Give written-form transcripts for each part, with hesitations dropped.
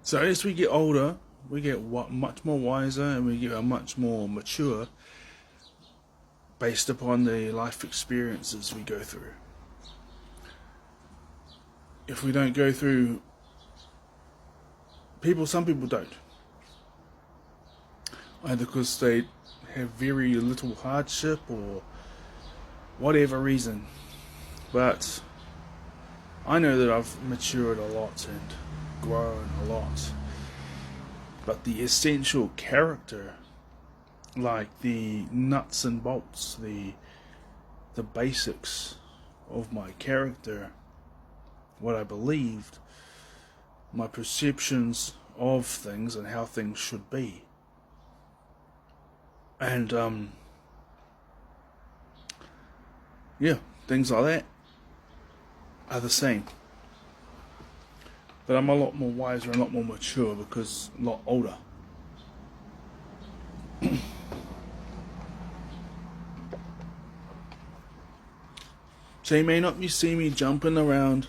So as we get older, we get much more wiser and we get much more mature based upon the life experiences we go through. If we don't go through, some people don't. Either because they have very little hardship or whatever reason. But I know that I've matured a lot and grown a lot. But the essential character, like the nuts and bolts, the basics of my character, what I believed, my perceptions of things and how things should be. And things like that are the same. But I'm a lot more wiser and a lot more mature because I'm a lot older. So you may not be seeing me jumping around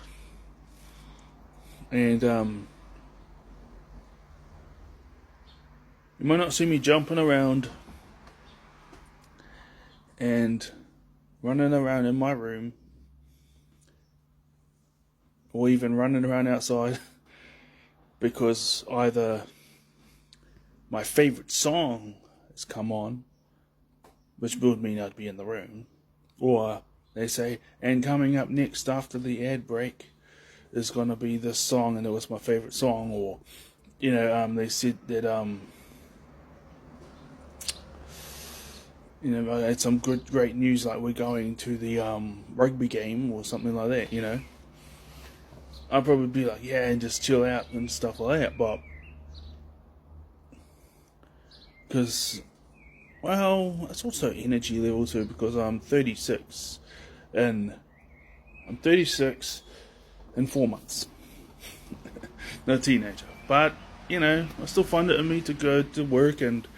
and you might not see me jumping around and running around in my room or even running around outside because either my favorite song has come on, which would mean I'd be in the room, or they say, and coming up next after the ad break is going to be this song and it was my favorite song, or they said that I had some great news, like we're going to the rugby game or something like that. I'd probably be like, yeah, and just chill out and stuff like that, but because, well, it's also energy level too, because I'm 36 in 4 months. No teenager, but I still find it in me to go to work and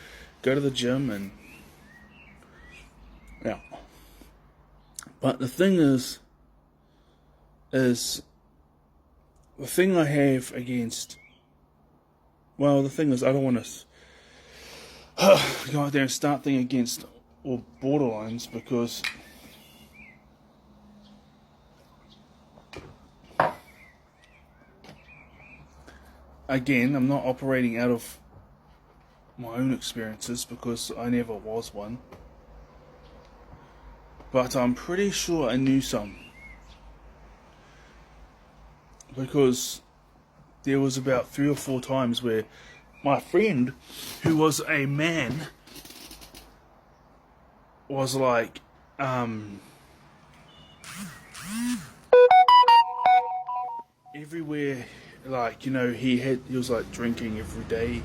go to the gym and yeah. But the thing is the thing I have against, well, the thing is I don't want to go out there and start things against or borderlines, because again, I'm not operating out of my own experiences because I never was one. But I'm pretty sure I knew some. Because there was about 3 or 4 times where my friend, who was a man, was like, everywhere, like, he was like drinking every day.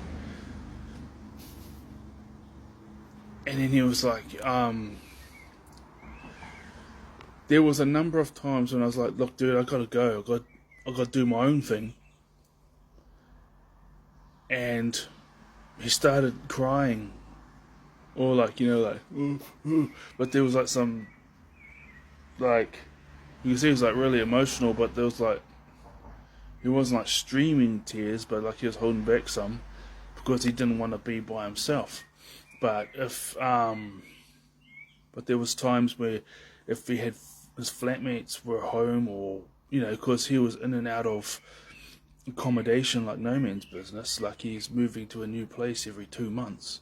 And then he was like, there was a number of times when I was like, look, dude, I gotta go. I gotta do my own thing. And he started crying. Or like, ooh, ooh. But there was like some, like, you can see he was like really emotional, but there was like, he wasn't like streaming tears, but like he was holding back some, because he didn't want to be by himself. But but there was times where if he had, his flatmates were home, or, because he was in and out of accommodation like no man's business, like he's moving to a new place every 2 months.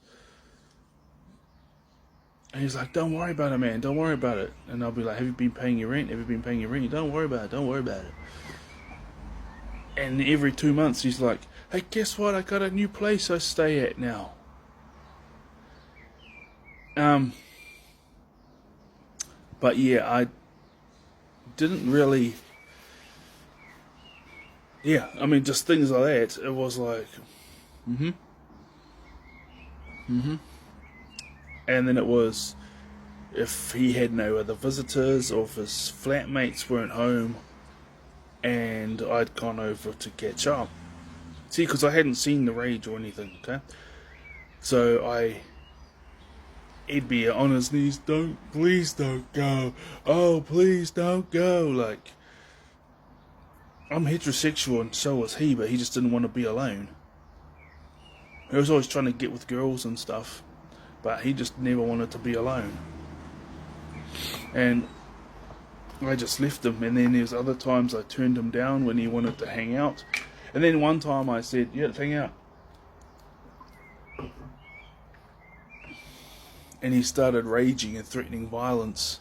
And he's like, don't worry about it, man, don't worry about it. And I'll be like, have you been paying your rent? Have you been paying your rent? Don't worry about it, don't worry about it. And every 2 months he's like, hey, guess what? I got a new place I stay at now. But yeah, I didn't really, just things like that. It was like, and then it was, if he had no other visitors, or if his flatmates weren't home, and I'd gone over to catch up. See, because I hadn't seen the rage or anything, okay? So he'd be on his knees, please don't go. Oh, please don't go. Like, I'm heterosexual and so was he, but he just didn't want to be alone. He was always trying to get with girls and stuff, but he just never wanted to be alone. And I just left him, and then there's other times I turned him down when he wanted to hang out. And then one time I said, yeah, let's hang out. And he started raging and threatening violence.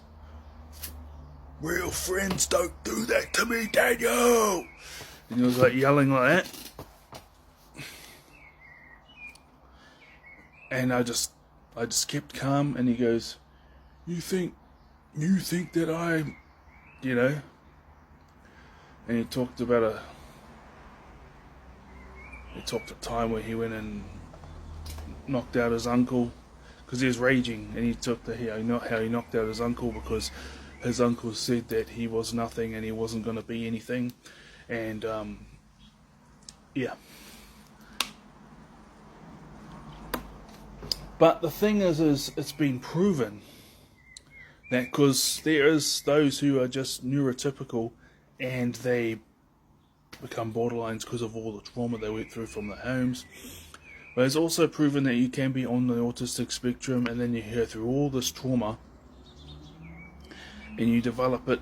Real friends don't do that to me, Daniel! And he was like yelling like that. And I just kept calm, and he goes, You think that I'm, and he talked about a time where he went and knocked out his uncle because he was raging, and he took how he knocked out his uncle because his uncle said that he was nothing and he wasn't going to be anything, and yeah. But the thing is it's been proven that because there is those who are just neurotypical and they become borderlines because of all the trauma they went through from their homes. But it's also proven that you can be on the autistic spectrum and then you hear through all this trauma and you develop it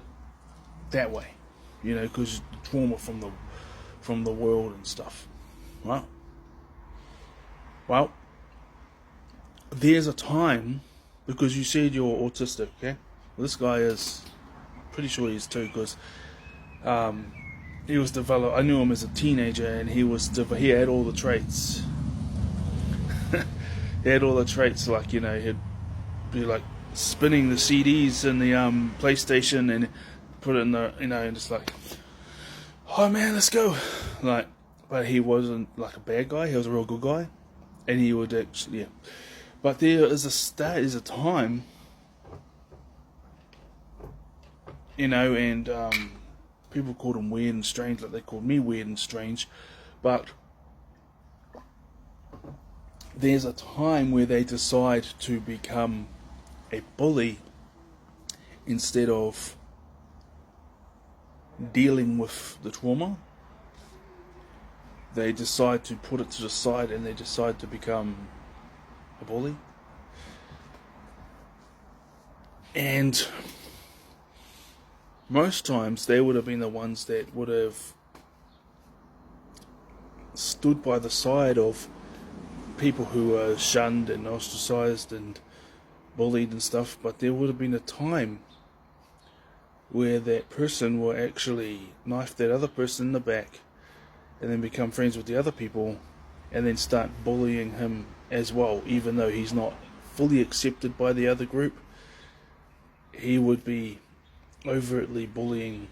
that way, because trauma from the world and stuff, right? Well, there's a time, because you said you're autistic, okay? Well, this guy is, pretty sure he's too, because he was developed. I knew him as a teenager, and he had all the traits. He had all the traits, like he'd be like spinning the CDs in the PlayStation and put it in the and just like, oh man, let's go, like. But he wasn't like a bad guy. He was a real good guy, and he would actually, yeah. But there is a time, and people called him weird and strange, like they called me weird and strange, but there's a time where they decide to become a bully instead of dealing with the trauma. They decide to put it to the side and they decide to become a bully. And most times they would have been the ones that would have stood by the side of people who were shunned and ostracized and bullied and stuff, but there would have been a time where that person will actually knife that other person in the back and then become friends with the other people and then start bullying him as well, even though he's not fully accepted by the other group. He would be overtly bullying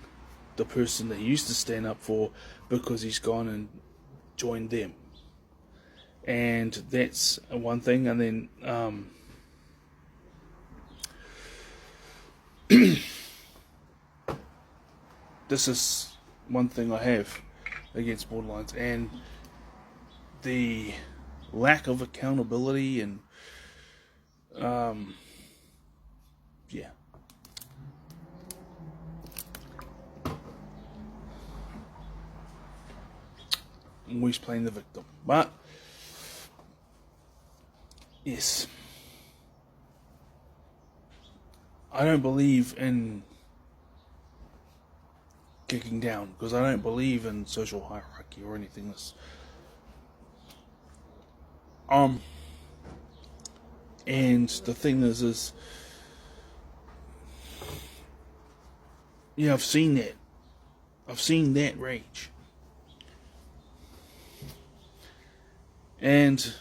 the person that he used to stand up for because he's gone and joined them. And that's one thing. And then this is one thing I have against borderlines, and the lack of accountability and yeah. Always playing the victim. But yes, I don't believe in kicking down because I don't believe in social hierarchy or anything else. And the thing is yeah, I've seen that. I've seen that rage. And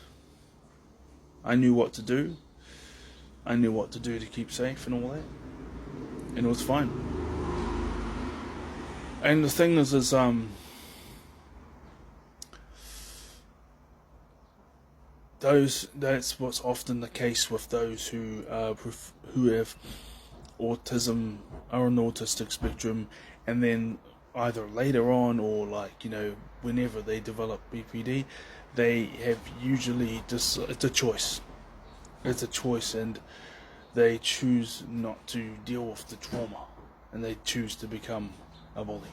I knew what to do. I knew what to do to keep safe and all that. And it was fine. And the thing is that's what's often the case with those who have autism, are on the autistic spectrum, and then either later on or whenever they develop BPD, they have usually it's a choice. It's a choice, and they choose not to deal with the trauma, and they choose to become a bully.